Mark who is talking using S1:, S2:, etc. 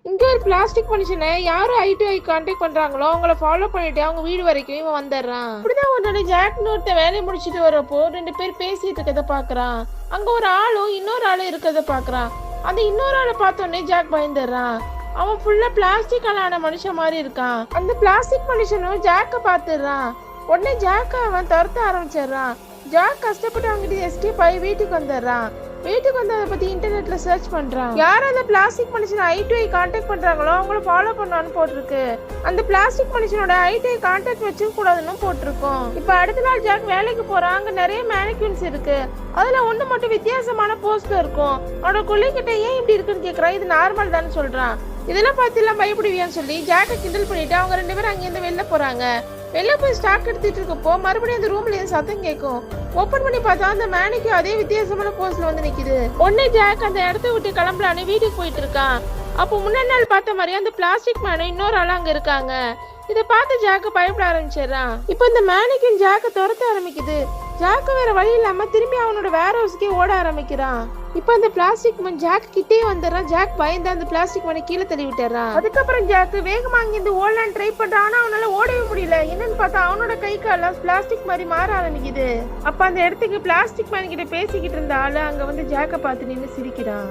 S1: இங்க ஒரு பிளாஸ்டிக் மனுஷனை யாரு ஐ கான்டாக்ட் பண்றாங்களோ அவங்கள ஃபாலோ பண்ணிட்டு அவங்க வீடு வரைக்கும் இவன் வந்துடுறான். இப்படிதான் ஒரு நாள் ஜாக்னு ஒருத்த வேலையை முடிச்சிட்டு வரப்போ 2 பேர் பேசிட்டு இருக்கத பாக்குறான். அங்க ஒரு ஆளும் இன்னொரு ஆளும் இருக்கத பாக்குறான். அந்த இன்னொரு ஆளை பார்த்தோன்னே ஜாக் பயந்துடுறான். அவன் ஃபுல்லா பிளாஸ்டிக்கான மனுஷன் மாதிரி இருக்கான். அந்த பிளாஸ்டிக் மனுஷனும் ஜாக்க பாத்துடுறான். உடனே ஜாக்க அவன் துரத்த ஆரம்பிச்சிடுறான். ஜாக் கஷ்டப்பட்டு அவங்கிட்ட எஸ்கேப் ஆகி வீட்டுக்கு வந்துடுறான். வீட்டுக்கு வந்து அதை பத்தி இன்டர்நெட்ல சர்ச் பண்றான். யாரும் அந்த பிளாஸ்டிக் மனுஷனை ஐ கான்டாக்ட் பண்றாங்களோ அவங்கள ஃபாலோ பண்ணான்னு போட்டிருக்கு. அந்த பிளாஸ்டிக் மனுஷனோட ஐ கான்டாக்ட் வச்சுக்க கூடாதுன்னு போட்டிருக்கோம். இப்ப அடுத்த நாள் ஜாக் வேலைக்கு போறான். அங்க நிறைய மேனிக்யூன்ஸ் இருக்கு. அதுல ஒண்ணு மட்டும் வித்தியாசமான போஸ்ட்ல இருக்கும். அவனோட கொள்ளைகிட்ட ஏன் இப்படி இருக்குன்னு கேக்குறான். இது நார்மல் தானே சொல்றான். இதெல்லாம் பார்த்து எல்லாம் பயப்படுவியான்னு சொல்லி ஜாக்கை கிண்டல் பண்ணிட்டு அவங்க 2 பேரும் அங்கிருந்து வெளில போறாங்க. வெளில போய் ஸ்டாக் எடுத்துட்டு இருக்கப்போ மறுபடியும் அந்த ரூம்ல இருந்து சத்தம் கேட்கும். ஓபன் பண்ணி பார்த்தா அந்த மேனிக்கு அதே வித்தியாசமான போஸ்ல வந்து நிக்குது. உடனே ஜாக் அந்த இடத்த விட்டு கிளம்பலான்னு வீட்டுக்கு போயிட்டு இருக்கான். அப்போ முன்னாடி நாள் பார்த்த மாதிரி அந்த பிளாஸ்டிக் மேனும் இன்னொரு ஆள் அங்க இருக்காங்க. இதை பார்த்து ஜாக்க பயப்பட ஆரம்பிச்சிடறான். இப்போ இந்த மேனிக்கின் ஜாக்க துரத்த ஆரம்பிக்குது. ஜாக்க வேற வழி இல்லாம திரும்பி அவனோட வேர் ஹவுஸ்க்கே ஓட ஆரம்பிக்கிறான். இப்ப அந்த பிளாஸ்டிக் மேன் ஜாக் கிட்டே வந்துடுறான். ஜாக் பயந்து அந்த பிளாஸ்டிக் மேனை கீழே தள்ளி விட்டுறான். அதுக்கப்புறம் ஜாக் வேகமா அங்கிருந்து ஓடலான்னு ட்ரை பண்றான். ஆனா அவனால ஓடவே முடியல. என்னன்னு பார்த்தா அவனோட கை காலம் பிளாஸ்டிக் மாதிரி மாற ஆரம்பிக்குது. அப்ப அந்த இடத்துக்கு பிளாஸ்டிக் மேன் கிட்ட பேசிக்கிட்டு இருந்த ஆளு அங்க வந்து ஜாக்க பார்த்து நின்று சிரிக்கிறான்.